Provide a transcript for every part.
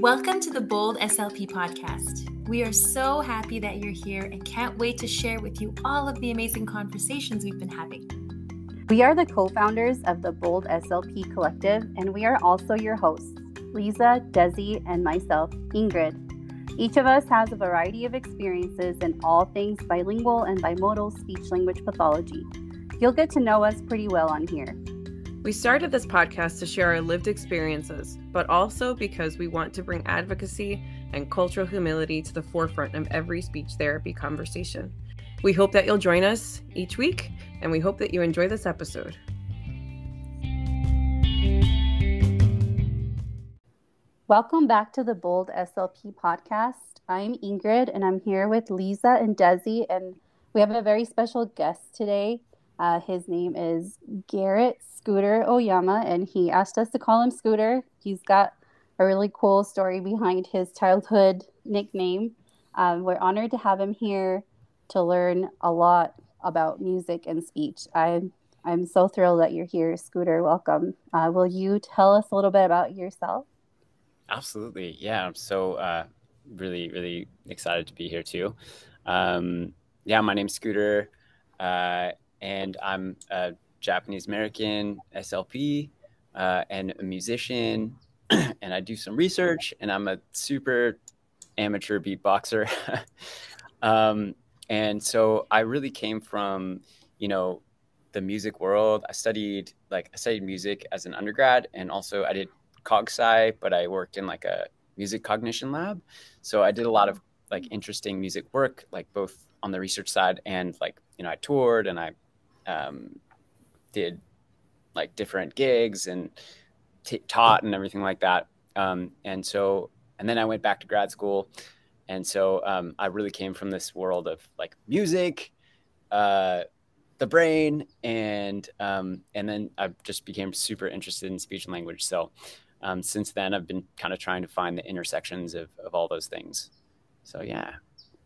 Welcome to the Bold SLP podcast. We are so happy that you're here and can't wait to share with you all of the amazing conversations we've been having. We are the co-founders of the Bold SLP Collective, and we are also your hosts, Lisa, Desi, and myself, Ingrid. Each of us has a variety of experiences in all things bilingual and bimodal speech-language pathology. You'll get to know us pretty well on here. We started this podcast to share our lived experiences, but also because we want to bring advocacy and cultural humility to the forefront of every speech therapy conversation. We hope that you'll join us each week, and we hope that you enjoy this episode. Welcome back to the Bold SLP podcast. I'm Ingrid, and I'm here with Lisa and Desi, and we have a very special guest today. His name is Guest Scooter Oyama, and he asked us to call him Scooter. He's got a really cool story behind his childhood nickname. We're honored to have him here to learn a lot about music and speech. I'm so thrilled that you're here, Scooter. Welcome. Will you tell us a little bit about yourself? Absolutely. Yeah, I'm so really excited to be here too. My name's Scooter. And I'm a Japanese American SLP and a musician, and I do some research, and I'm a super amateur beatboxer. And so I really came from, the music world. I studied music as an undergrad, and also I did cog sci, but I worked in like a music cognition lab. So I did a lot of interesting music work, both on the research side and I toured and I did different gigs and taught and everything like that. And then I went back to grad school. And so I really came from this world of music, the brain, and then I just became super interested in speech and language. So since then, I've been kind of trying to find the intersections of all those things. So, yeah.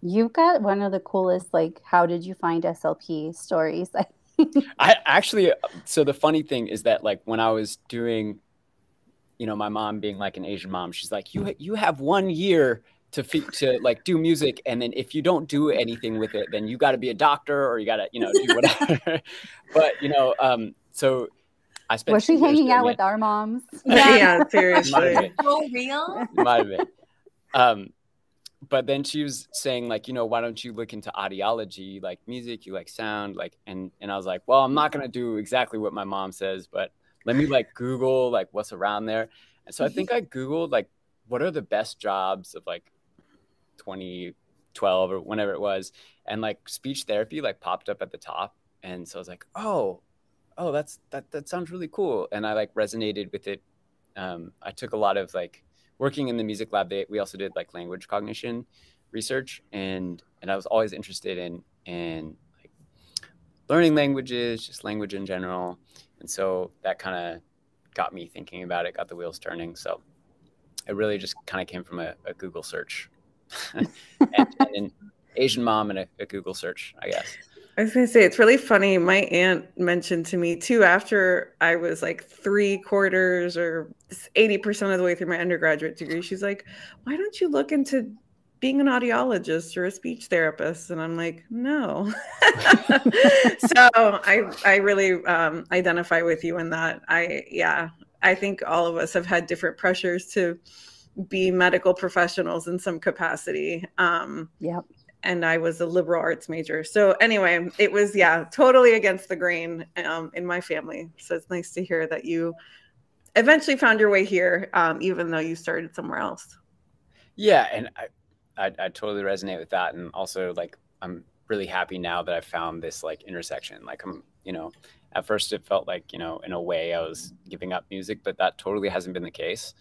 You've got one of the coolest, how did you find SLP stories? I actually, so the funny thing is that when I was doing, my mom being an Asian mom, she's like, you have 1 year to do music. And then if you don't do anything with it, then you got to be a doctor or you got to, do whatever. But, so I spent. Was she hanging out with our moms? Yeah, seriously. So real? Might have been. But then she was saying why don't you look into audiology, you like music, you like sound, and I was like, well, I'm not going to do exactly what my mom says, but let me Google what's around there. And so I think I Googled what are the best jobs of 2012 or whenever it was. And speech therapy popped up at the top. And so I was like, oh, that sounds really cool. And I resonated with it. I took a lot of working in the music lab, we also did language cognition research, and I was always interested in learning languages, just language in general. And so that kind of got me thinking about it, got the wheels turning. So it really just kind of came from a Google search and an Asian mom and a Google search, I guess. I was going to say, it's really funny. My aunt mentioned to me too, after I was 3/4 or 80% of the way through my undergraduate degree, she's like, why don't you look into being an audiologist or a speech therapist? And I'm like, no. So I really identify with you in that. I think all of us have had different pressures to be medical professionals in some capacity. Yep. And I was a liberal arts major. So anyway, it was, totally against the grain in my family. So it's nice to hear that you eventually found your way here, even though you started somewhere else. Yeah. And I totally resonate with that. And also I'm really happy now that I found this intersection. I'm, at first it felt in a way I was giving up music, but that totally hasn't been the case.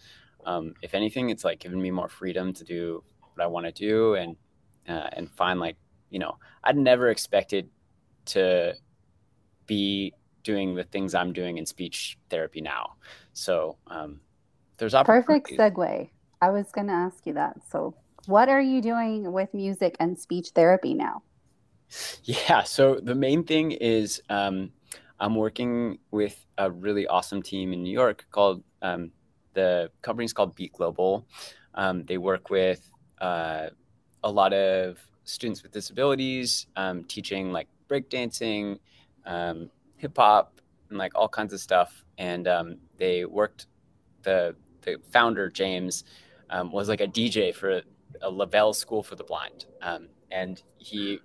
If anything, it's given me more freedom to do what I want to do and find I'd never expected to be doing the things I'm doing in speech therapy now. So there's opportunities. Perfect segue. I was going to ask you that. So what are you doing with music and speech therapy now? Yeah. So the main thing is I'm working with a really awesome team in New York called the company's called Beat Global. They work with a lot of students with disabilities, teaching like breakdancing, hip hop, and like all kinds of stuff. And they worked, the founder, James, was like a DJ for a Lavelle School for the Blind. And he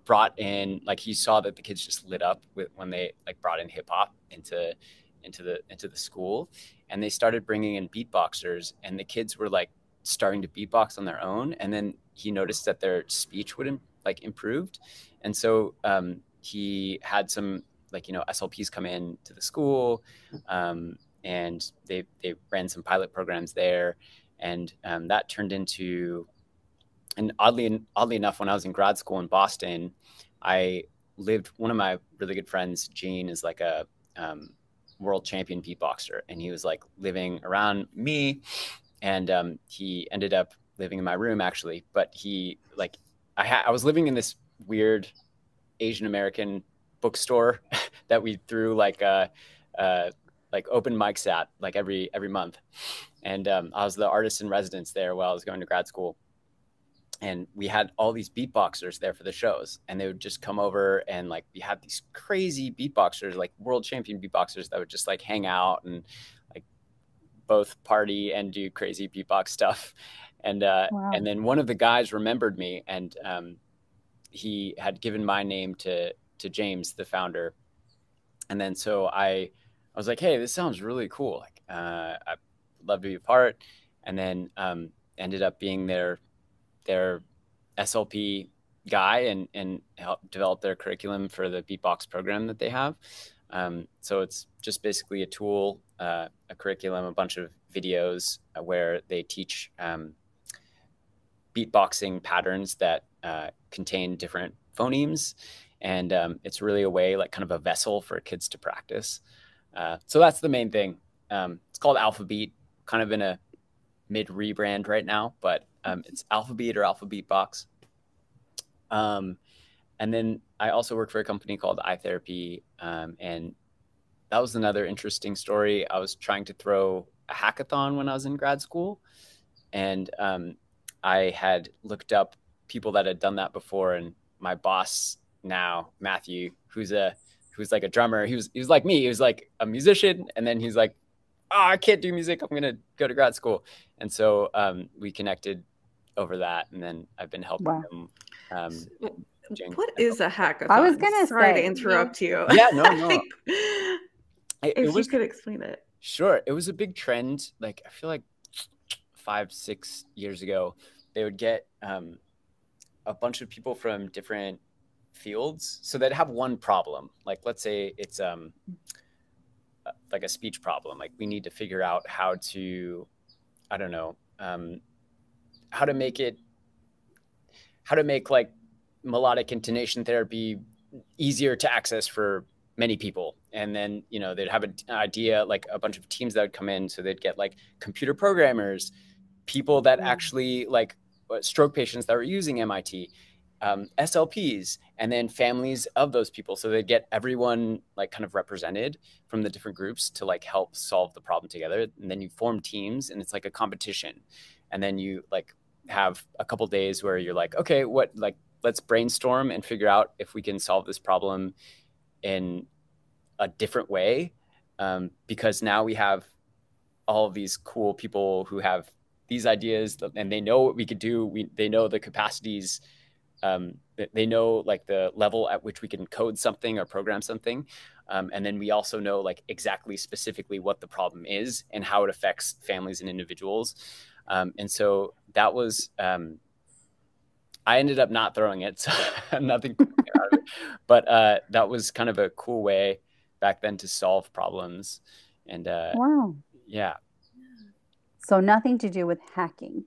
brought in, like, he saw that the kids just lit up when they like brought in hip hop into the school, and they started bringing in beatboxers, and the kids were like starting to beatbox on their own. And then he noticed that their speech would like improved. And so he had some like, SLPs come in to the school, and they ran some pilot programs there. And that turned into, and oddly enough, when I was in grad school in Boston, one of my really good friends, Gene, is like a world champion beatboxer, and he was like living around me, and he ended up living in my room actually. But he like, I was living in this weird Asian American bookstore that we threw like open mics at like every month, and I was the artist in residence there while I was going to grad school. And we had all these beatboxers there for the shows, and they would just come over, and like we had these crazy beatboxers, like world champion beatboxers, that would just like hang out and like both party and do crazy beatbox stuff. And Wow. and then one of the guys remembered me, and he had given my name to James, the founder. And then so I was like, hey, this sounds really cool. Like I'd love to be a part. And then ended up being their SLP guy, and help develop their curriculum for the beatbox program that they have. So it's just basically a tool, a curriculum, a bunch of videos where they teach beatboxing patterns that contain different phonemes. And it's really a way, like kind of a vessel for kids to practice. So that's the main thing. It's called Alphabeat, kind of in a mid rebrand right now, but it's Alphabeat or Alpha Beatbox. And then I also work for a company called iTherapy. And that was another interesting story. I was trying to throw a hackathon when I was in grad school. And I had looked up people that had done that before. And my boss now, Matthew, who's like a drummer, he was like me. He was like a musician. And then he's like, oh, I can't do music. I'm going to go to grad school. And so we connected over that. And then I've been helping him. What is a hackathon? I was gonna Sorry say, to interrupt you. Yeah, no. Like, If you could explain it. Sure. It was a big trend. Like, I feel like 5-6 years ago, they would get a bunch of people from different fields. So they'd have one problem. Like, let's say it's like a speech problem. Like, we need to figure out how to, I don't know, how to make like melodic intonation therapy easier to access for many people. And then, they'd have an idea, like a bunch of teams that would come in. So they'd get like computer programmers, people that actually like stroke patients that were using MIT, SLPs, and then families of those people. So they'd get everyone like kind of represented from the different groups to like help solve the problem together. And then you form teams, and it's like a competition. And then you like have a couple days where you're like, okay, let's brainstorm and figure out if we can solve this problem in a different way. Because now we have all of these cool people who have these ideas, and they know what we could do. They know the capacities. They know like the level at which we can code something or program something. And then we also know like exactly specifically what the problem is and how it affects families and individuals. And so that was, I ended up not throwing it, so nothing out of it. But that was kind of a cool way back then to solve problems. And wow. Yeah. So nothing to do with hacking.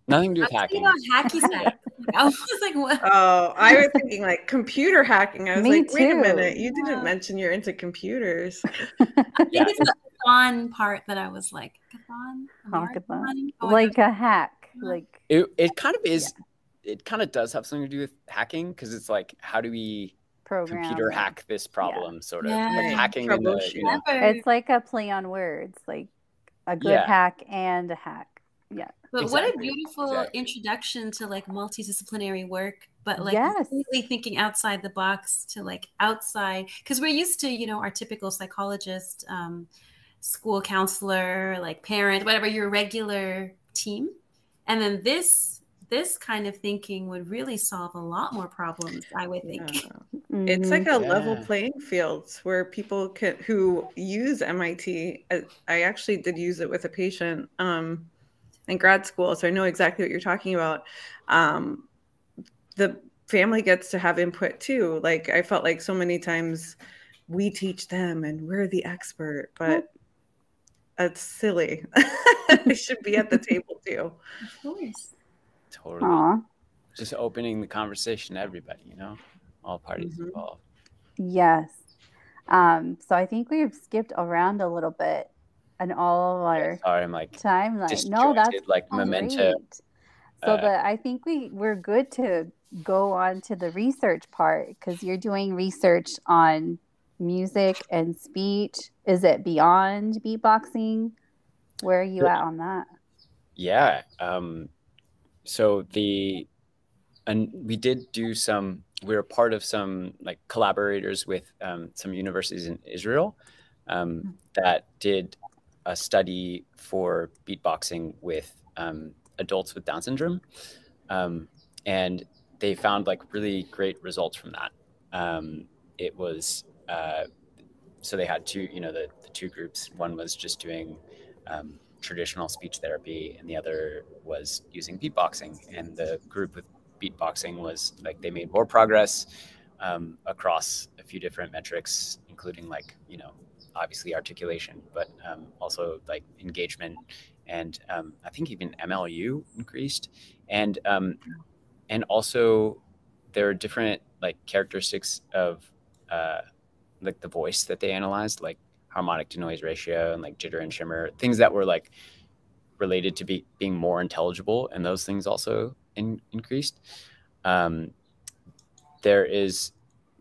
Nothing to do with hacking. Hacky sack. I was like, what? Oh, I was thinking like computer hacking. I was Me like, wait a too. minute, you didn't mention you're into computers. I think it's the hackathon part that I was like, Hackathon? Like a hack. Like it kind of is. Yeah. It kind of does have something to do with hacking, because it's like, how do we computer hack this problem? Sort of like hacking in it's like a play on words, like a good hack and a hack. Yeah. But Exactly. what a beautiful Exactly. introduction to like multidisciplinary work, but like Yes. really thinking outside the box to like outside, because we're used to, you know, our typical psychologist, school counselor, like parent, whatever, your regular team. And then this kind of thinking would really solve a lot more problems, I would think. Yeah. It's like a level Yeah. playing field where people can who use MIT. I actually did use it with a patient in grad school, so I know exactly what you're talking about. The family gets to have input too. Like I felt like so many times we teach them and we're the expert, but that's silly. They should be at the table too. Of course. Totally. Aw. Just opening the conversation to everybody, you know, all parties Mhm. involved. Yes. So I think we've skipped around a little bit in all of Yeah, our sorry, I'm like timeline. No, that's disjointed, like memento. great. So I think we're good to go on to the research part because you're doing research on music and speech. Is it beyond beatboxing? Where are you at on that? Yeah. So we did do some. We were part of some like collaborators with some universities in Israel that did a study for beatboxing with adults with Down syndrome, and they found like really great results from that. It was so they had two, you know, the two groups. One was just doing traditional speech therapy, and the other was using beatboxing. And the group with beatboxing was like they made more progress across a few different metrics, including like, you know, obviously articulation, but also like engagement, and I think even MLU increased, and also there are different like characteristics of like the voice that they analyzed, like harmonic to noise ratio and like jitter and shimmer, things that were like related to being more intelligible, and those things also increased. There is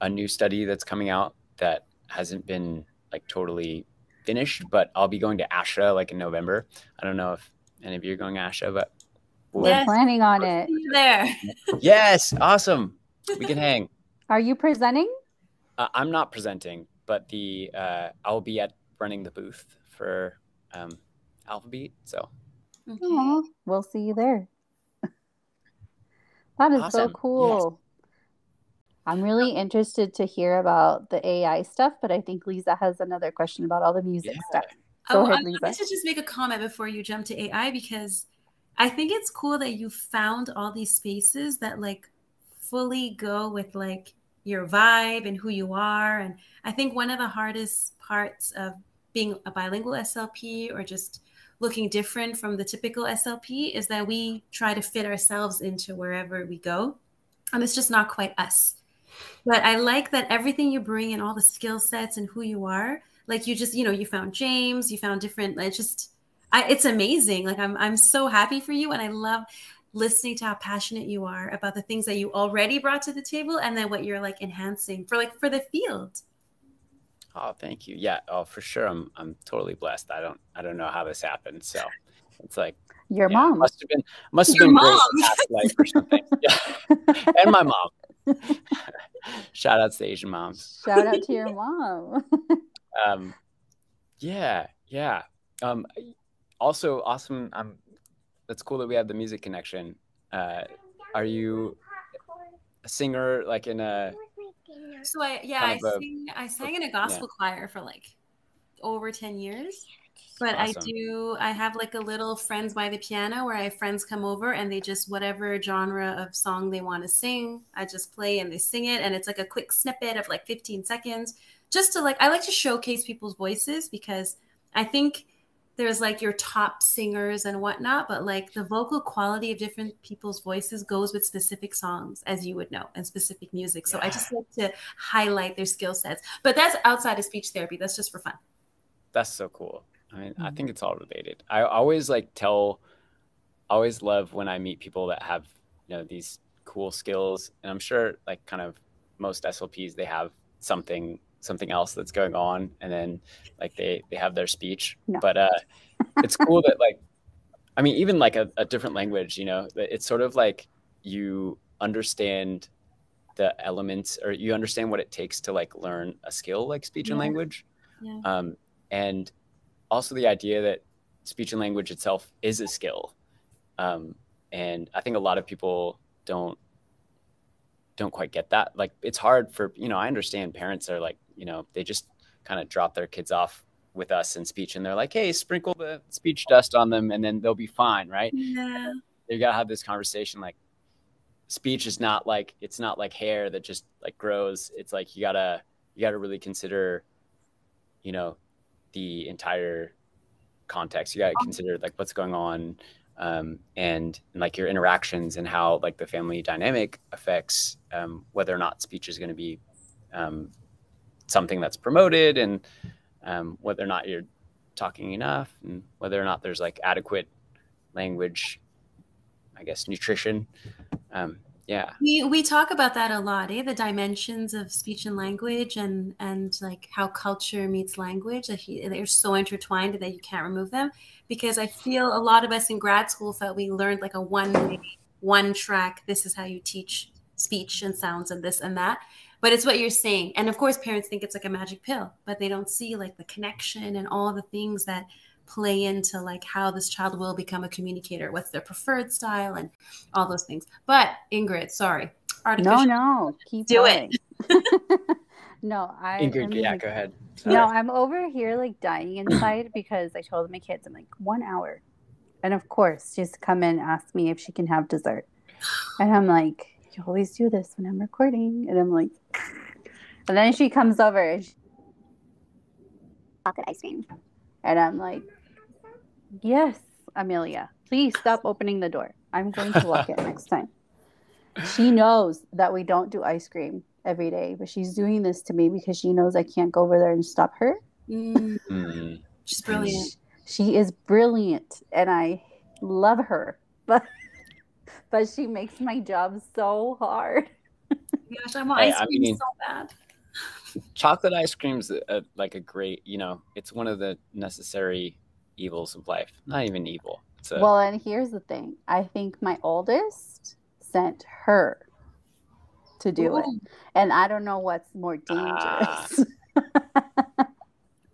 a new study that's coming out that hasn't been like totally finished, but I'll be going to ASHA like in November. I don't know if any of you are going to ASHA, but We're Yes. planning on See it. you there. Yes, awesome. We can hang. Are you presenting? I'm not presenting, but I'll be running the booth for Alphabet. So Okay. Aw, we'll see you there. That is so awesome. cool. I'm really interested to hear about the AI stuff, but I think Lisa has another question about all the music Yeah. stuff. Go ahead, I Lisa. wanted to just make a comment before you jump to AI, because I think it's cool that you found all these spaces that like fully go with like your vibe and who you are. And I think one of the hardest parts of being a bilingual SLP or just looking different from the typical SLP is that we try to fit ourselves into wherever we go. And it's just not quite us. But I like that everything you bring and all the skill sets and who you are, like you just, you know, you found James, you found different, it's amazing. Like I'm so happy for you. And I love listening to how passionate you are about the things that you already brought to the table and then what you're like enhancing for the field. Oh, thank you. Yeah. Oh, for sure. I'm totally blessed. I don't know how this happened. So it's like Your mom. must have Your been great mom. in past life or something. Yeah. And my mom. Shout out to the Asian moms. Shout out to your mom. Yeah. Also awesome. That's cool that we have the music connection. Are you a singer like in a? So I sang in a gospel choir for like over 10 years. But Awesome. I have like a little friends by the piano where I have friends come over and they just, whatever genre of song they want to sing, I just play and they sing it. And it's like a quick snippet of like 15 seconds just to I like to showcase people's voices, because I think there's like your top singers and whatnot, but like the vocal quality of different people's voices goes with specific songs, as you would know, and specific music. So I just like to highlight their skill sets, but that's outside of speech therapy. That's just for fun. That's so cool. I mean, I think it's all related. I always always love when I meet people that have, you know, these cool skills, and I'm sure like kind of most SLPs, they have something else that's going on, and then like they have their speech. No. But it's cool that like I mean, even like a different language, you know, it's sort of like you understand the elements, or you understand what it takes to like learn a skill like speech and language. Yeah. And also the idea that speech and language itself is a skill. And I think a lot of people don't quite get that. Like, it's hard for, you know, I understand parents are like, you know, they just kind of drop their kids off with us in speech, and they're like, hey, sprinkle the speech dust on them and then they'll be fine, right? Yeah. You gotta have this conversation, like, speech is not like, it's not like hair that just like grows. It's like you gotta really consider, you know, the entire context. You gotta consider like what's going on, and like your interactions, and how like the family dynamic affects whether or not speech is going to be something that's promoted, and whether or not you're talking enough, and whether or not there's like adequate language, I guess, nutrition. Yeah. We talk about that a lot, the dimensions of speech and language, and like how culture meets language. They're so intertwined that you can't remove them, because I feel a lot of us in grad school felt we learned like a one track, this is how you teach speech and sounds and this and that. But it's what you're saying. And of course, parents think it's like a magic pill, but they don't see like the connection and all the things that play into like how this child will become a communicator, what's their preferred style, and all those things. But Ingrid, sorry, No, keep do going. it. No, Ingrid, yeah, go ahead. Sorry. No, I'm over here like dying inside because I told my kids, I'm like, 1 hour. And of course, she's come in and ask me if she can have dessert. And I'm like, you always do this when I'm recording. And I'm like, and then she comes over and chocolate ice cream. And I'm like, yes, Amelia, please stop opening the door. I'm going to lock it next time. She knows that we don't do ice cream every day, but she's doing this to me because she knows I can't go over there and stop her. She's brilliant. She is brilliant, and I love her, but she makes my job so hard. Gosh, I want ice cream so bad. Chocolate ice cream's like a great, you know, it's one of the necessary evils of life. Not even evil. Well, and here's the thing. I think my oldest sent her to do it. And I don't know what's more dangerous.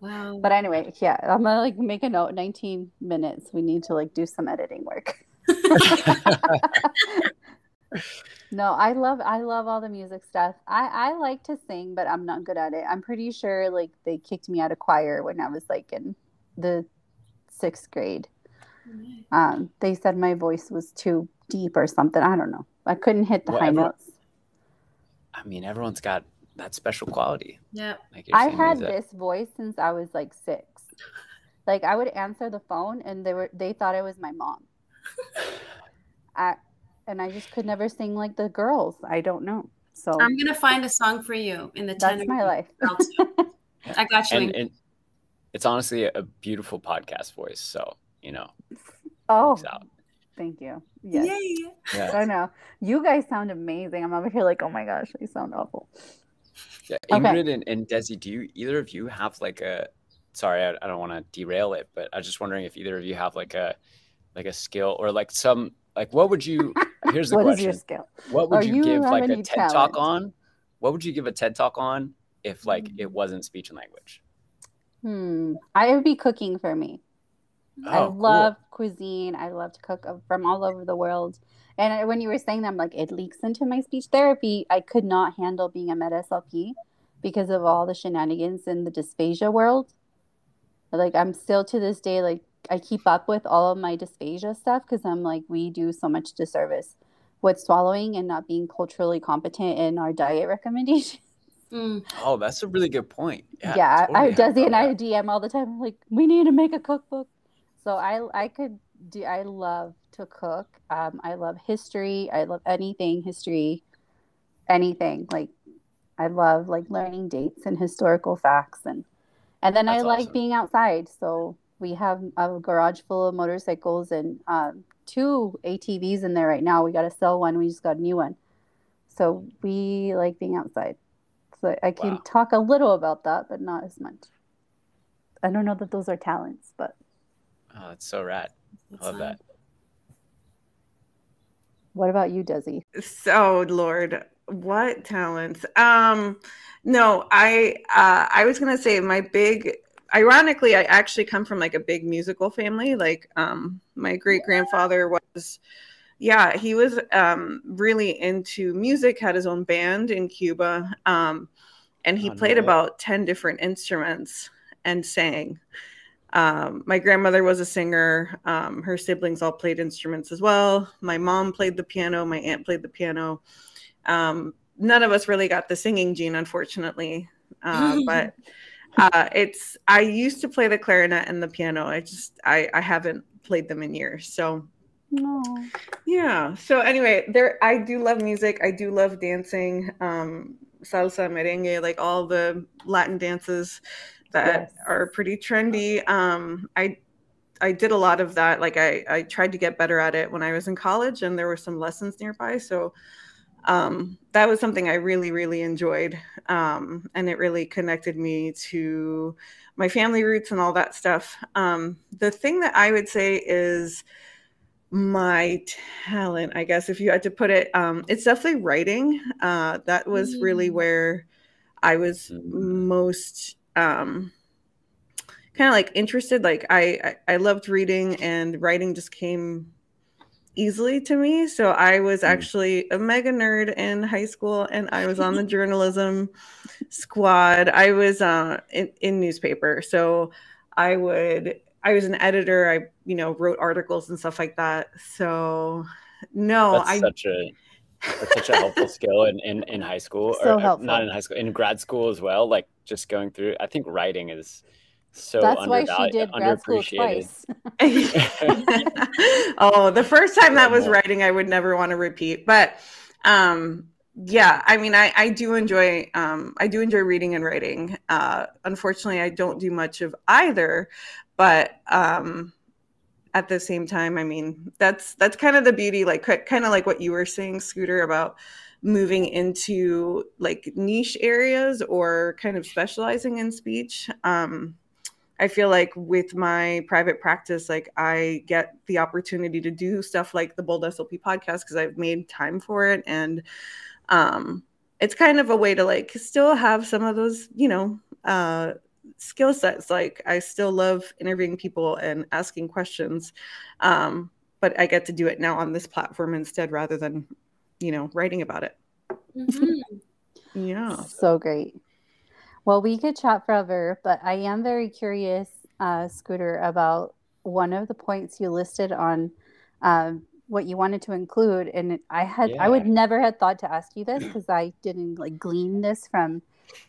Wow. But anyway, yeah, I'm gonna like make a note. 19 minutes. We need to like do some editing work. No, I love all the music stuff. I like to sing, but I'm not good at it. I'm pretty sure like they kicked me out of choir when I was like in the 6th grade. They said my voice was too deep or something. I don't know. I couldn't hit the high notes. I mean, everyone's got that special quality. Yeah. Like, I had this voice since I was like 6. Like I would answer the phone and they thought I was my mom. And I just could never sing like the girls. I don't know. So I'm gonna find a song for you in the tenor. That's my life. I got you. And it's honestly a beautiful podcast voice. So, you know. Oh, thank you. Yes. Yay. Yeah. I know. You guys sound amazing. I'm over here like, oh my gosh, they sound awful. Yeah, Ingrid and Desi, do either of you have like a? Sorry, I don't want to derail it, but I was just wondering if either of you have like a skill or like some like what would you? Here's the question. What is your skill? What would you give like a TED Talk on? What would you give a TED Talk on if like it wasn't speech and language? I would be cooking for me. I love cuisine. I love to cook from all over the world. And when you were saying that, I'm like, it leaks into my speech therapy. I could not handle being a med-SLP because of all the shenanigans in the dysphagia world. Like, I'm still to this day, like, I keep up with all of my dysphagia stuff because I'm like, we do so much disservice with swallowing and not being culturally competent in our diet recommendations. Oh, that's a really good point. Yeah, totally. Desi and I DM all the time. I'm like, we need to make a cookbook. So I love to cook. I love history. I love anything history, anything. Like I love like learning dates and historical facts. And then I like being outside. So we have a garage full of motorcycles and 2 ATVs in there right now. We got to sell one. We just got a new one. So we like being outside. So I can talk a little about that, but not as much. I don't know that those are talents, but. Oh, that's so rad. I love that. What about you, Desi? So, Lord, what talents? No, I was gonna say my big. Ironically, I actually come from like a big musical family. Like, my great grandfather was, yeah, he was really into music. Had his own band in Cuba, and he Oh, no played way. about 10 different instruments and sang. My grandmother was a singer. Her siblings all played instruments as well. My mom played the piano. My aunt played the piano. None of us really got the singing gene, unfortunately. But I used to play the clarinet and the piano. I haven't played them in years. So No. yeah. So anyway, I do love music. I do love dancing. Salsa, merengue, like all the Latin dances that Yes. are pretty trendy. I did a lot of that. Like I tried to get better at it when I was in college, and there were some lessons nearby. So that was something I really, really enjoyed. And it really connected me to my family roots and all that stuff. The thing that I would say is my talent, I guess, if you had to put it, it's definitely writing. That was really where I was most kind of like interested. Like I loved reading, and writing just came easily to me. So I was actually a mega nerd in high school, and I was on the journalism squad. I was in newspaper. So I was an editor. I, wrote articles and stuff like that. So no, That's such a helpful skill in high school, So or not helpful. in high school, in grad school as well. Like just going through, I think writing is so That's why she undervalued, did grad school underappreciated. twice. Oh, the first time that was More. writing, I would never want to repeat. But yeah, I mean, I do enjoy reading and writing. Unfortunately, I don't do much of either, but at the same time, I mean, that's kind of the beauty, like kind of like what you were saying, Scooter, about moving into like niche areas or kind of specializing in speech. I feel like with my private practice, like I get the opportunity to do stuff like the Bold SLP podcast because I've made time for it. And it's kind of a way to like still have some of those, skill sets. Like I still love interviewing people and asking questions. But I get to do it now on this platform instead rather than, writing about it. Yeah. So great. Well, we could chat forever, but I am very curious, Scooter, about one of the points you listed on what you wanted to include. And I would Yeah. never have thought to ask you this because I didn't like glean this from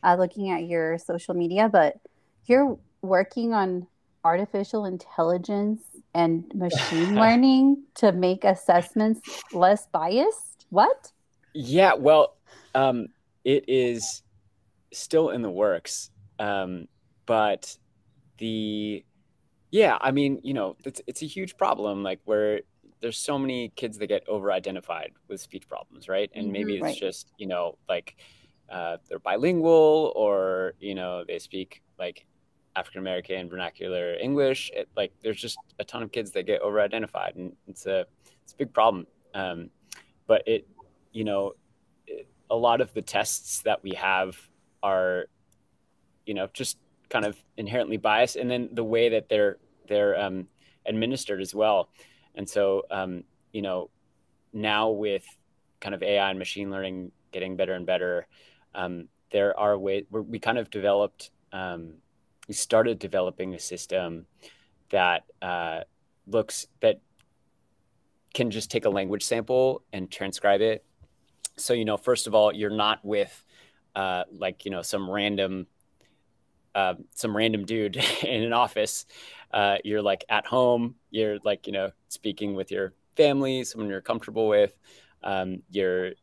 looking at your social media, but you're working on artificial intelligence and machine learning to make assessments less biased. What? Yeah, well, it is still in the works. But I mean, it's a huge problem, like where there's so many kids that get over-identified with speech problems, right? And maybe it's Right. just, like they're bilingual, or, they speak like African American vernacular English. Like there's just a ton of kids that get over-identified, and it's a big problem. But a lot of the tests that we have are, just kind of inherently biased, and then the way that they're administered as well. And so, now with kind of AI and machine learning getting better and better, there are ways where we kind of we started developing a system that that can just take a language sample and transcribe it. So, first of all, you're not with some random dude in an office. You're like at home. You're like, speaking with your family, someone you're comfortable with. The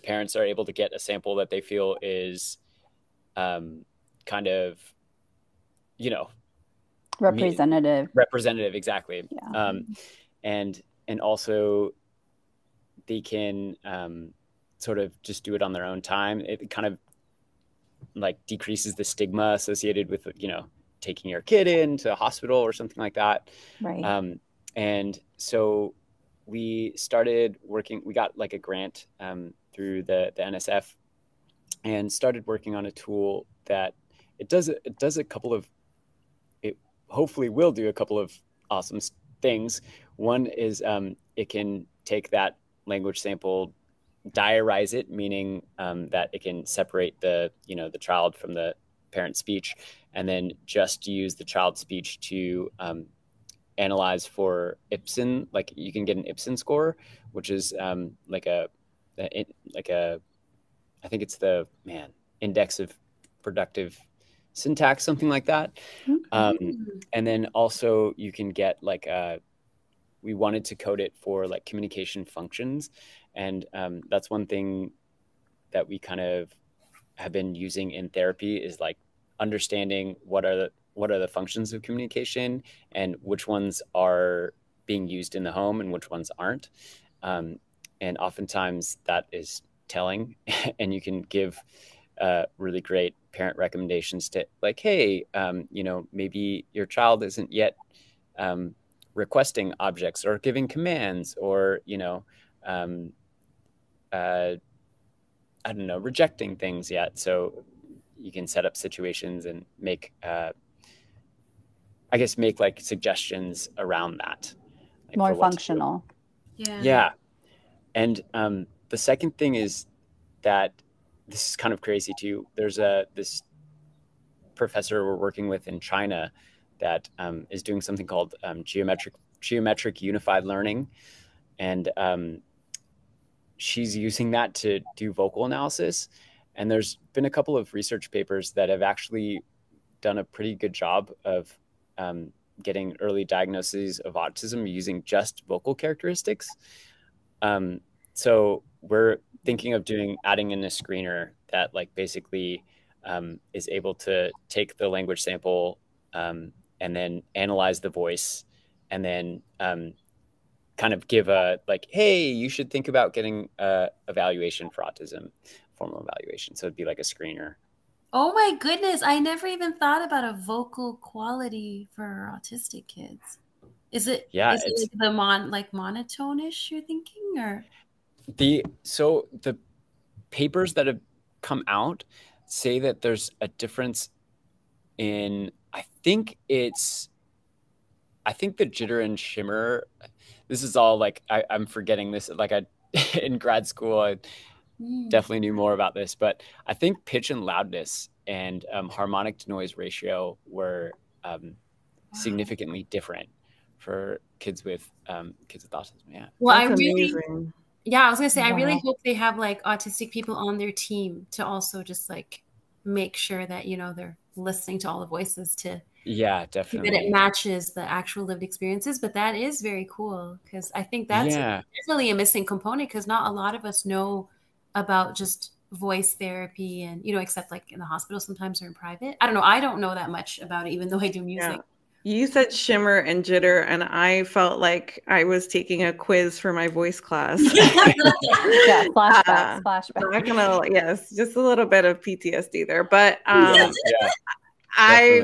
parents are able to get a sample that they feel is kind of, representative. Exactly. Yeah. And also they can sort of just do it on their own time. It kind of like decreases the stigma associated with, taking your kid into a hospital or something like that. Right. And so we started working. We got like a grant through the NSF, and started working on a tool that it does a couple of, it hopefully will do a couple of awesome things. One is it can take that language sample, diarize it, meaning that it can separate the child from the parent speech, and then just use the child's speech to analyze for Ipsen. Like you can get an Ipsen score, which is like a I think it's the index of productive syntax, something like that. And then also you can get like we wanted to code it for like communication functions, and that's one thing that we kind of have been using in therapy, is like understanding what are the functions of communication and which ones are being used in the home and which ones aren't. And oftentimes that is telling, and you can give really great parent recommendations to like, hey, maybe your child isn't yet requesting objects or giving commands, or I don't know, rejecting things yet. So you can set up situations and make like suggestions around that, like More functional. Yeah. And the second thing is that this is kind of crazy too. There's this professor we're working with in China that is doing something called geometric unified learning, and she's using that to do vocal analysis. And there's been a couple of research papers that have actually done a pretty good job of getting early diagnoses of autism using just vocal characteristics. So we're thinking of adding in a screener that like basically is able to take the language sample and then analyze the voice, and then kind of give a like, hey, you should think about getting evaluation for autism, formal evaluation. So it'd be like a screener. Oh my goodness. I never even thought about a vocal quality for autistic kids. Is it like the monotone-ish you're thinking, or? So the papers that have come out say that there's a difference in, I think the jitter and shimmer. This is all like, I'm forgetting this. Like in grad school, I definitely knew more about this, but I think pitch and loudness and harmonic to noise ratio were significantly different for kids with autism. Yeah. Well, That's amazing. I was gonna say, I really hope they have like autistic people on their team to also just like make sure that they're listening to all the voices to definitely that it matches the actual lived experiences. But that is very cool, because I think that's definitely a missing component, because not a lot of us know about just voice therapy, and except like in the hospital sometimes or in private. I don't know. I don't know that much about it, even though I do music. Yeah. You said shimmer and jitter, and I felt like I was taking a quiz for my voice class. Yeah, flashbacks. Yes, just a little bit of PTSD there. But I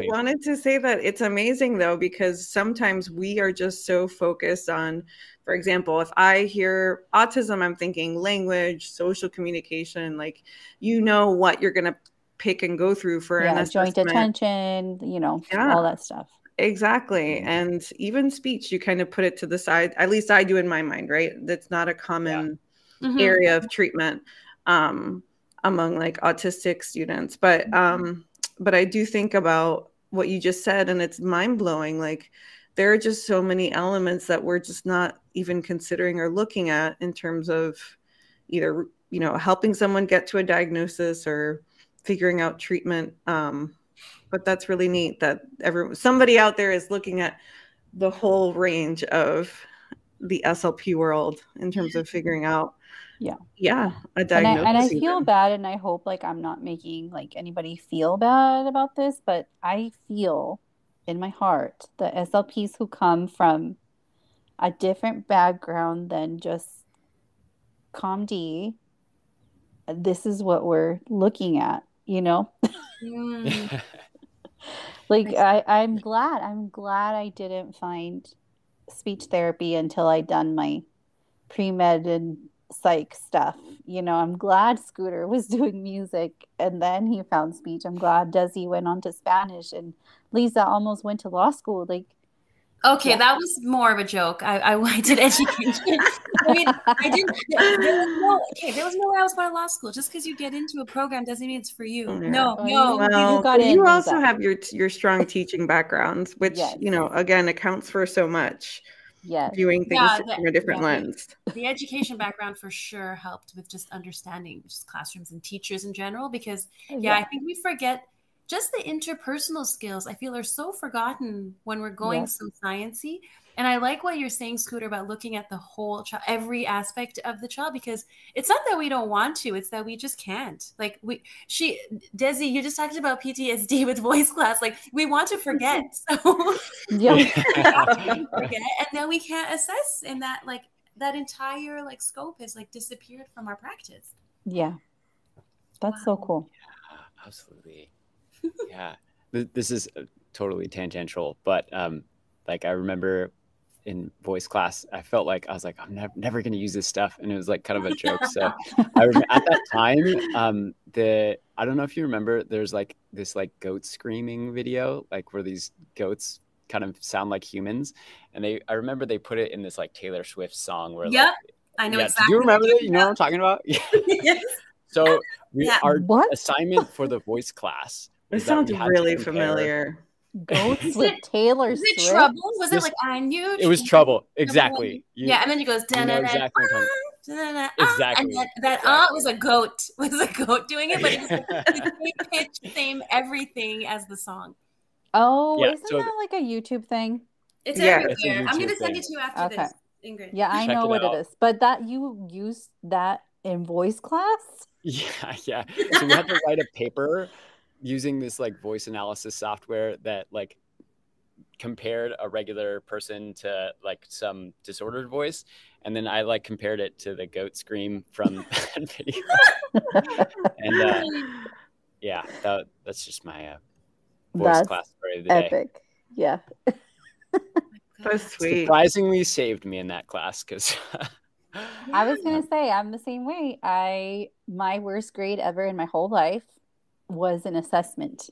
wanted to say that it's amazing, though, because sometimes we are just so focused on, for example, if I hear autism, I'm thinking language, social communication, like, what you're going to pick and go through for an assessment. Joint attention, all that stuff. Exactly. And even speech, you kind of put it to the side. At least I do in my mind, right? That's not a common area of treatment among like autistic students. But I do think about what you just said, and it's mind blowing. Like there are just so many elements that we're just not even considering or looking at in terms of either, helping someone get to a diagnosis or figuring out treatment. But that's really neat that somebody out there is looking at the whole range of the SLP world in terms of figuring out a diagnosis. And I feel bad, and I hope like I'm not making like anybody feel bad about this, but I feel in my heart the SLPs who come from a different background than just ComD, this is what we're looking at, Like I'm glad I didn't find speech therapy until I'd done my pre-med and psych stuff. You know, I'm glad Scooter was doing music and then he found speech. I'm glad Desi went on to Spanish and Lisa almost went to law school. Like, Okay, yeah. that was more of a joke. I did education. I mean, I didn't. There was no way I was going to law school. Just because you get into a program doesn't mean it's for you. Yeah. No, Oh, no. you got but in, you also Lisa. have your strong teaching backgrounds, which, Yes. you know, again, accounts for so much. Yes. Viewing things from a different yeah, lens. The education background for sure helped with just understanding just classrooms and teachers in general, because I think we forget just the interpersonal skills. I feel are so forgotten when we're going so sciencey. And I like what you're saying, Scooter, about looking at the whole child, every aspect of the child, because it's not that we don't want to, it's that we just can't. Like Desi, you just talked about PTSD with voice class. Like we want to forget. So we have to forget, and then we can't assess, and that entire like scope is like disappeared from our practice. Yeah. That's so cool. Yeah, absolutely. Yeah. This is totally tangential, but like I remember in voice class, I felt like I was like, I'm never going to use this stuff. And it was like kind of a joke. So I remember at that time, I don't know if you remember, there's like this like goat screaming video, like where these goats kind of sound like humans. And I remember they put it in this like Taylor Swift song where like, I know exactly. Do you remember that? You know what I'm talking about? Yes. So our assignment for the voice class. It sounds really familiar. Goats with Taylor Swift. Was it Trouble? Was it like I knew? It was Trouble. Exactly. And then he goes exactly. And that was a goat. Was a goat doing it, but it was like the same pitch, same everything as the song. Oh, isn't that like a YouTube thing? It's everywhere. I'm gonna send it to you after this, Ingrid. Yeah, I know what it is. But that you used that in voice class? Yeah. So we had to write a paper using this like voice analysis software that like compared a regular person to like some disordered voice, and then I like compared it to the goat scream from that video. And that's just my voice class story of the day. Epic. Yeah. That's sweet. Surprisingly saved me in that class because I was gonna say I'm the same way. My worst grade ever in my whole life was an assessment.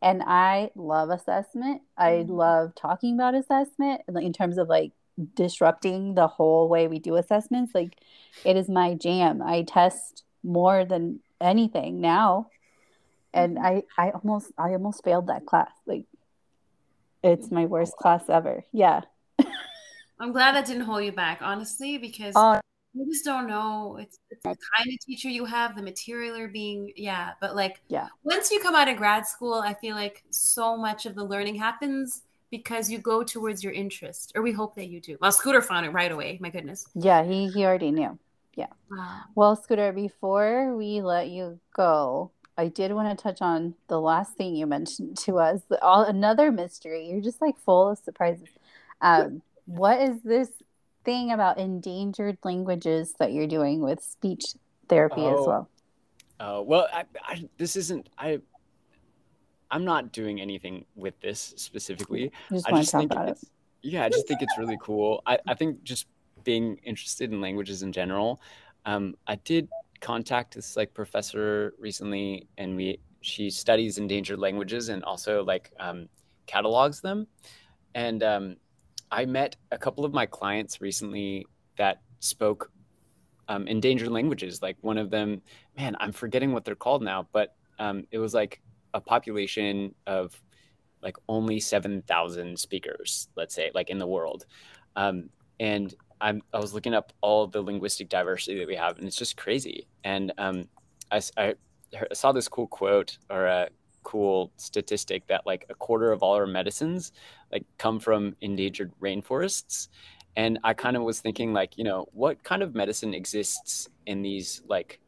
And I love assessment. I love talking about assessment in terms of like disrupting the whole way we do assessments. Like it is my jam. I test more than anything now. And I almost failed that class. Like it's my worst class ever. Yeah. I'm glad that didn't hold you back, honestly, because you just don't know. It's the kind of teacher you have, the material are being, but like once you come out of grad school, I feel like so much of the learning happens because you go towards your interest, or we hope that you do. Well, Scooter found it right away. My goodness. Yeah, he already knew. Yeah. Wow. Well, Scooter, before we let you go, I did want to touch on the last thing you mentioned to us, another mystery. You're just like full of surprises. What is this thing about endangered languages that you're doing with speech therapy as well? Well, I'm not doing anything with this specifically. I just think I just think it's really cool. I think just being interested in languages in general. I did contact this like professor recently, and she studies endangered languages and also like catalogs them. And I met a couple of my clients recently that spoke endangered languages. Like one of them, man, I'm forgetting what they're called now, but it was like a population of like only 7,000 speakers, let's say, like in the world. And I was looking up all the linguistic diversity that we have, and it's just crazy. And I saw this cool quote or a cool statistic that like a quarter of all our medicines like come from endangered rainforests. And I kind of was thinking like, you know, what kind of medicine exists in these like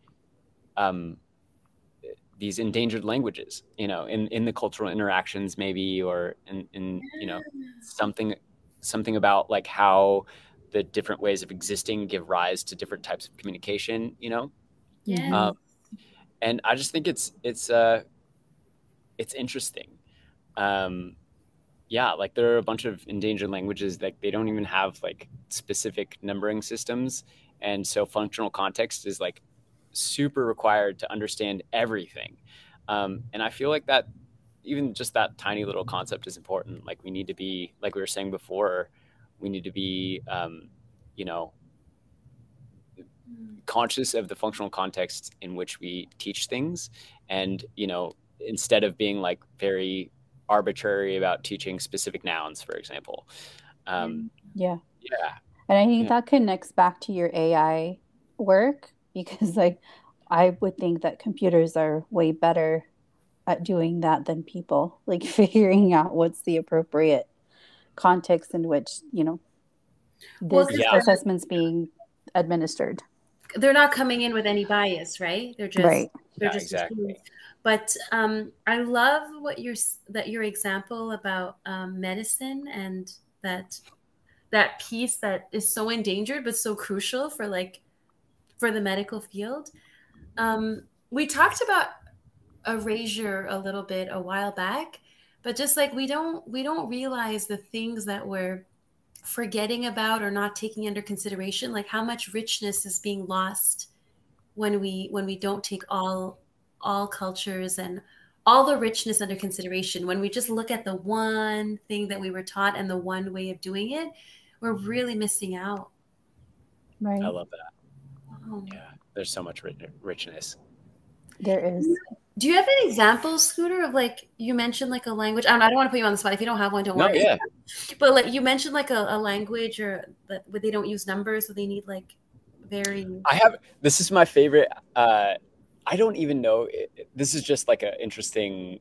these endangered languages, you know, in the cultural interactions maybe, or in you know, something about like how the different ways of existing give rise to different types of communication, you know? Yeah. And I just think it's interesting. yeah, like there are a bunch of endangered languages that they don't even have like specific numbering systems. And so functional context is like super required to understand everything. And I feel like that even just that tiny little concept is important. Like we need to be, like we were saying before, we need to be, you know, conscious of the functional context in which we teach things. And, you know, instead of being like very arbitrary about teaching specific nouns, for example. Yeah. Yeah. And I think Yeah. that connects back to your AI work because like I would think that computers are way better at doing that than people, like figuring out what's the appropriate context in which, you know, Well, this 'cause Yeah. assessment's being administered. they're not coming in with any bias, right? Right. They're Yeah, just exactly. machines. But I love what your example about medicine and that piece that is so endangered but so crucial for like for the medical field. We talked about erasure a little bit a while back, but just like we don't realize the things that we're forgetting about or not taking under consideration, like how much richness is being lost when we don't take all cultures and all the richness under consideration. When we just look at the one thing that we were taught and the one way of doing it, we're really missing out. I Right. love that. Oh. Yeah. There's so much richness. There is. Do you have an example, Scooter, of like you mentioned like a language? I don't want to put you on the spot. If you don't have one, don't No, worry. yeah. But like you mentioned like a language or that where they don't use numbers, so they need like very. This is my favorite. I don't even know. This is just like an interesting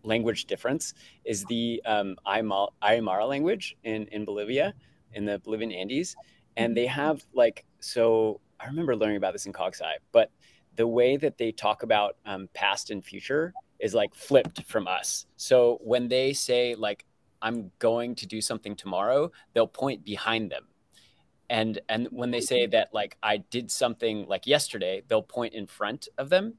language difference is the Aymara language in Bolivia, in the Bolivian Andes. And they have like, so I remember learning about this in Cog Sci, but the way that they talk about past and future is like flipped from us. So when they say like, I'm going to do something tomorrow, they'll point behind them. And when they say that like I did something like yesterday, they'll point in front of them.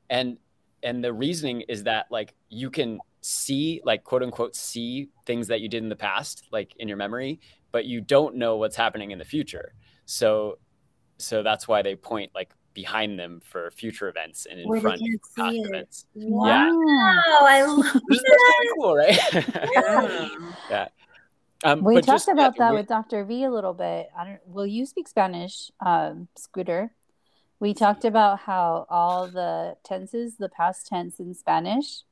And the reasoning is that like you can see like quote unquote see things that you did in the past like in your memory, but you don't know what's happening in the future. So that's why they point like behind them for future events and in Where they front can't for past see it. events. Wow, Yeah. I love That's that. really cool, right? Yeah. Yeah. We But talked just yeah, about that with Dr. V a little bit. I don't, will you speak Spanish, Scooter? We talked about how all the tenses, the past tense in Spanish,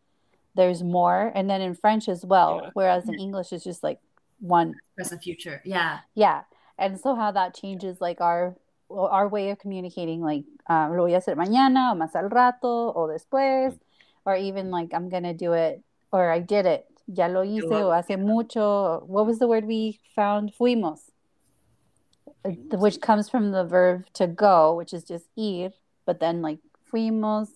there's more, and then in French as well, Yeah. whereas in English it's just like one. Present future. Yeah. Yeah. And so how that changes like our way of communicating, like lo voy a hacer mañana, o más al rato, o después, or even like I'm gonna do it, or I did it, ya lo hice, o hace mucho. What was the word we found? Fuimos, which comes from the verb to go, which is just ir, but then like fuimos,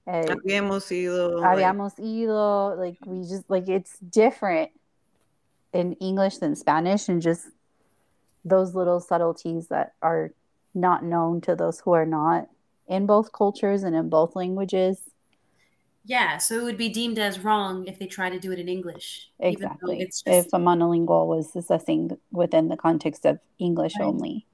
Habíamos ido, habíamos ido, like we just like it's different in English than Spanish, and just those little subtleties that are not known to those who are not in both cultures and in both languages. Yeah. So it would be deemed as wrong if they try to do it in English, even though Exactly. it's If just a monolingual was assessing within the context of English right. only.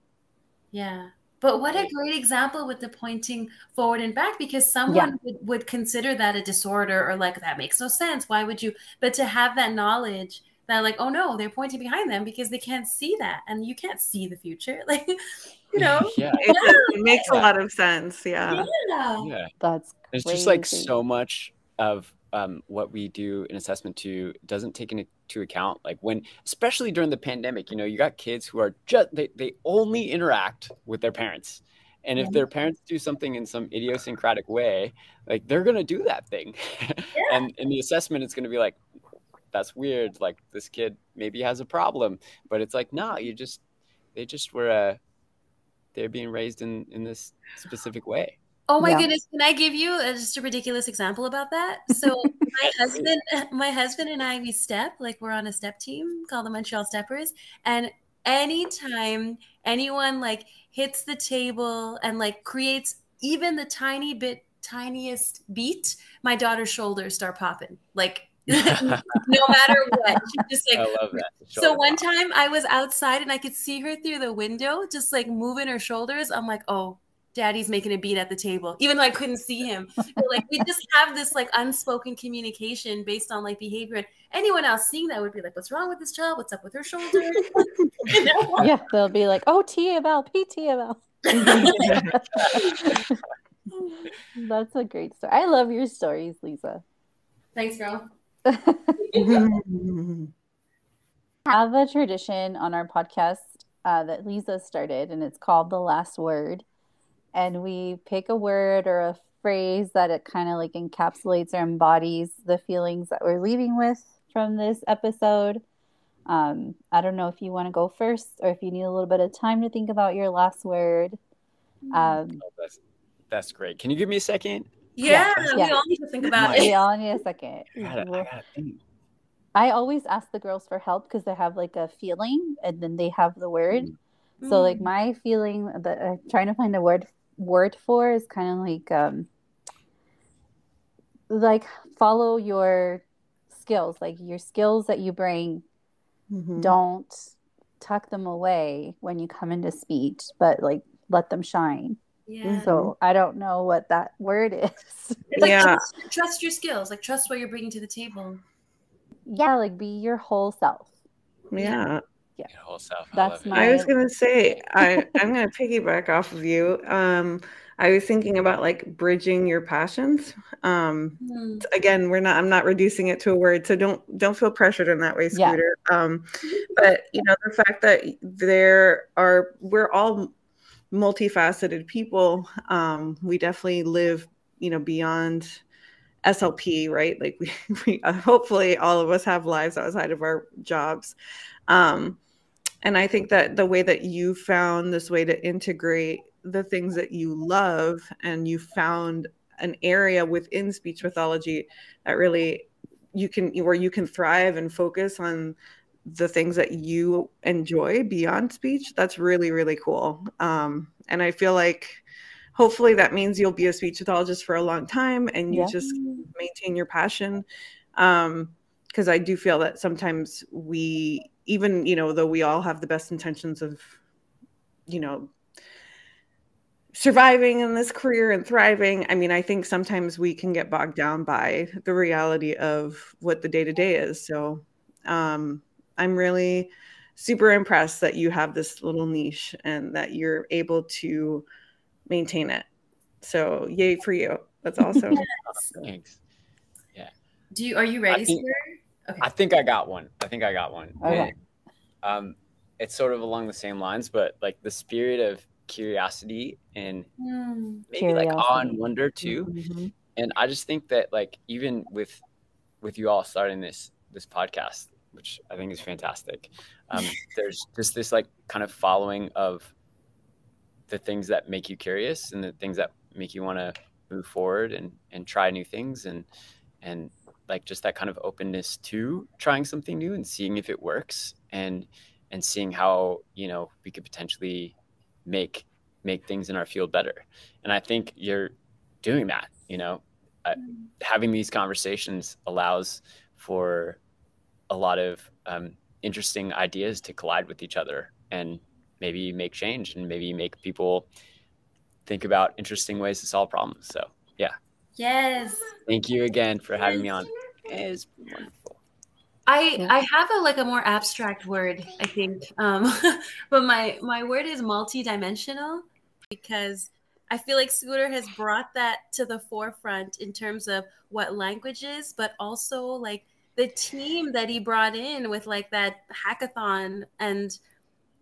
Yeah. But what a Right. great example with the pointing forward and back, because Yeah. someone would consider that a disorder or like that makes no sense. Why would you? But to have that knowledge that like, oh no, they're pointing behind them because they can't see that, and you can't see the future. Like, you know, Yeah. it makes a Yeah. lot of sense. Yeah. yeah. Yeah. That's It's just like crazy. so much of what we do in assessment too doesn't take into account like when, especially during the pandemic, you know, you got kids who are just they only interact with their parents. And if their parents do something in some idiosyncratic way, like they're gonna do that thing. And in the assessment, it's gonna be like, that's weird. Like this kid maybe has a problem, but it's like, no, they just were they're being raised in this specific way. Oh my Yeah. goodness, can I give you just a ridiculous example about that? So my husband and I, we step, like we're on a step team called the Montreal Steppers. And anytime anyone like hits the table and like creates even the tiniest beat, my daughter's shoulders start popping. Like No matter what. She just I like, love that. so one time I was outside and I could see her through the window, just like moving her shoulders. I'm like, oh, daddy's making a beat at the table, even though I couldn't see him. But like, we just have this like unspoken communication based on like behavior. And anyone else seeing that would be like, what's wrong with this child? What's up with her shoulder? You know? Yeah, they'll be like, oh, TML, PTML. That's a great story. I love your stories, Lisa. Thanks, girl. Have a tradition on our podcast that Lisa started, and it's called The Last Word. And we pick a word or a phrase that it kind of like encapsulates or embodies the feelings that we're leaving with from this episode. I don't know if you want to go first or if you need a little bit of time to think about your last word. That's great. Can you give me a second? Yeah, we all need to think about it. We all need a second. I gotta think. I always ask the girls for help because they have like a feeling and then they have the word. So like my feeling that I'm trying to find a word for is kind of like follow your skills, like your skills that you bring. Don't tuck them away when you come into speech, but like let them shine. Yeah. So I don't know what that word is. It's like trust your skills, like trust what you're bringing to the table. Yeah, like be your whole self. Yeah. Your whole self. That's I was gonna say I'm gonna piggyback off of you. I was thinking about like bridging your passions. Again, I'm not reducing it to a word, so don't feel pressured in that way, Scooter. But you know, the fact that we're all multifaceted people. We definitely live, you know, beyond SLP, right? Like we hopefully all of us have lives outside of our jobs. And I think that the way that you found this way to integrate the things that you love, and you found an area within speech pathology that really where you can thrive and focus on the things that you enjoy beyond speech. That's really, really cool. And I feel like hopefully that means you'll be a speech pathologist for a long time and you just maintain your passion. Because I do feel that sometimes even, you know, though we all have the best intentions of, you know, surviving in this career and thriving, I mean, I think sometimes we can get bogged down by the reality of what the day-to-day is. So I'm really super impressed that you have this little niche and that you're able to maintain it. So yay for you. That's awesome. Thanks. Yeah. Are you ready? I think I got one. Okay. And, it's sort of along the same lines, but like the spirit of curiosity and maybe like awe and wonder too. And I just think that like even with you all starting this podcast, which I think is fantastic, there's just this like kind of following of the things that make you curious and the things that make you want to move forward and try new things and like just that kind of openness to trying something new and seeing if it works and seeing how, you know, we could potentially make things in our field better. And I think you're doing that, you know, having these conversations allows for a lot of interesting ideas to collide with each other and maybe make change and maybe make people think about interesting ways to solve problems. So yeah. Yes. Thank you again for having me on. It's wonderful. I have a more abstract word, I think. But my word is multidimensional, because I feel like Scooter has brought that to the forefront in terms of what language is, but also like the team that he brought in with like that hackathon and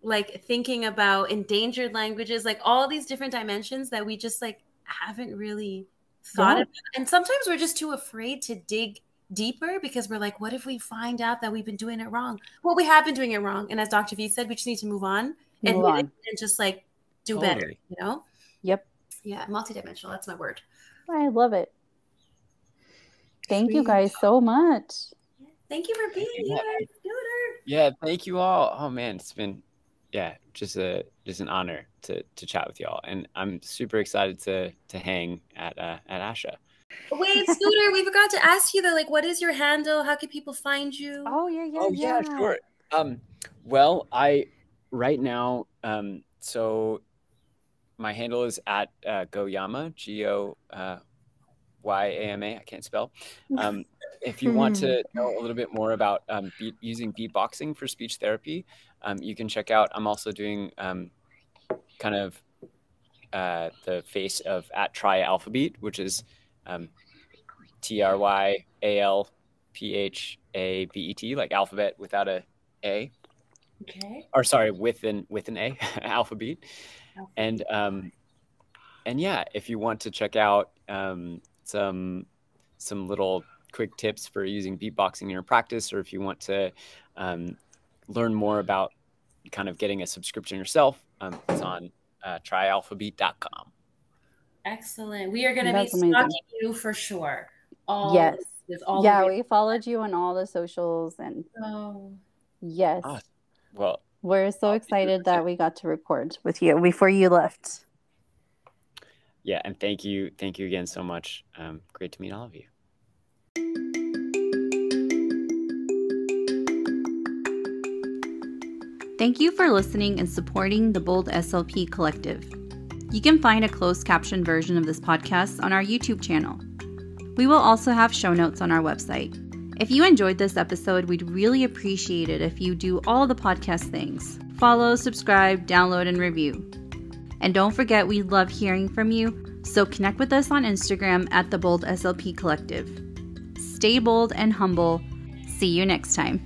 like thinking about endangered languages, like all these different dimensions that we just like haven't really thought about. And sometimes we're just too afraid to dig deeper because we're like, what if we find out that we've been doing it wrong? Well, we have been doing it wrong. And as Dr. V said, we just need to move on and just like do better, you know? Yep. Yeah, multidimensional. That's my word. I love it. Thank you guys so much. Thank you for being here, Scooter. Yeah, thank you all. Oh man, it's been just an honor to chat with y'all, and I'm super excited to hang at ASHA. Wait, Scooter, we forgot to ask you though, like, what is your handle? How can people find you? Oh, yeah, Oh yeah, sure. Well, right now, so my handle is at Goyama, Goyama. I can't spell. If you want to know a little bit more about using beatboxing for speech therapy, you can check out. I'm also doing kind of the face of at Try Alphabet, which is TRYALPHABET, like alphabet without a A. Okay. Or sorry, with an A, alphabet. And yeah, if you want to check out some little quick tips for using beatboxing in your practice, or if you want to learn more about kind of getting a subscription yourself, it's on tryalphabet.com. Excellent. We are going to be That's amazing. stalking you for sure. Yes. All Yeah, we followed you on all the socials, and yes. Awesome. Well, we're so excited that we got to record with you before you left. Yeah, and thank you again so much. Great to meet all of you. Thank you for listening and supporting the Bold SLP Collective. You can find a closed caption version of this podcast on our YouTube channel. We will also have show notes on our website. If you enjoyed this episode, we'd really appreciate it if you do all the podcast things. Follow, subscribe, download, and review. And don't forget, we love hearing from you, so connect with us on Instagram at the Bold SLP Collective. Stay bold and humble. See you next time.